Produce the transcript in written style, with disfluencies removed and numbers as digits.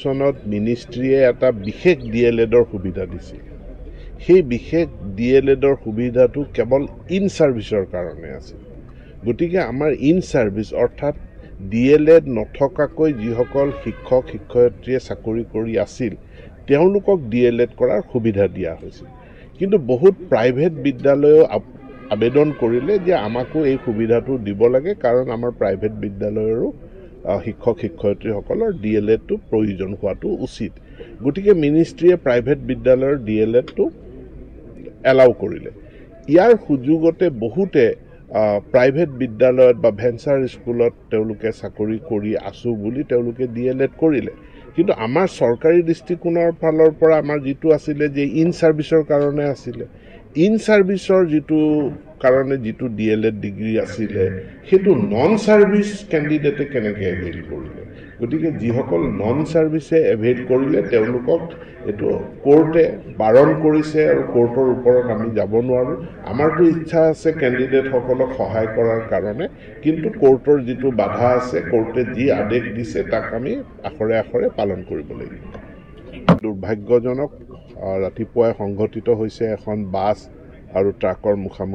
চনত মিনিষ্ট্ৰীয়ে এটা বিশেষ DLEDৰ সুবিধা দিছিল সেই বিশেষ DLEDৰ সুবিধাটো কেৱল ইন সাৰ্ভিসৰ কাৰণে আছিল গতিকে আমাৰ ইন সাৰ্ভিস অৰ্থাৎ DLED নথকাকৈ যিসকল শিক্ষক শিক্ষয়িত্ৰীয়ে চাকৰি কৰি আছিল তেওঁলোকক DLED কৰাৰ সুবিধা দিয়া হৈছিল কিন্তু বহুত প্ৰাইভেট বিদ্যালয়ও আবেদন কৰিলে যে আমাকো এই সুবিধাটো দিব লাগে কাৰণ আমাৰ প্ৰাইভেট বিদ্যালয়ৰো শিক্ষক শিক্ষয়িত্ৰীসকলৰ DLEDটো প্ৰয়োজন হোৱাটো উচিত গতিকে মিনিষ্ট্ৰীয়ে প্ৰাইভেট বিদ্যালয়ৰ DLEDটো এলাউ কৰিলে ইয়াৰ সুযোগতে বহুতে প্ৰাইভেট বিদ্যালয়ত বা ভেঞ্চাৰ স্কুলত তেওঁলোকে চাকৰি কৰি আছো বুলি তেওঁলোকে DLED কৰিলে কিন্তু আমাৰ চৰকাৰী দৃষ্টিকোণৰ ফালৰ পৰা আমাৰ যেটো আছিল যে ইন সাৰ্ভিসৰ কাৰণে আছিল ইন সাৰ্ভিসৰ যেটো কাৰণে যেটো DLED ডিগ্ৰী আছিল হেতু নন সাৰ্ভিস ক্যান্ডিডেটে কেনেকৈ এভেইল কৰিলে গতিকে যিসকল নন সাৰ্ভিসে এভেইল কৰিলে তেওঁলোকক এটো কোৰ্টে বাৰণ কৰিছে আৰু কোৰ্টৰ ওপৰত আমি যাব নোৱাৰো আমাৰটো ইচ্ছা আছে ক্যান্ডিডেট সকলক সহায় কৰাৰ কাৰণে কিন্তু কোৰ্টৰ যেটো বাধা আছে কোৰ্টে যি আদেশ দিছে তাক আমি আখৰে আখৰে পালন কৰিব লাগিব দুৰ্ভাগ্যজনক ৰাতিপুৱাই সংঘটিত হৈছে এখন বাছ আৰু ট্ৰাকৰ মুখামুখি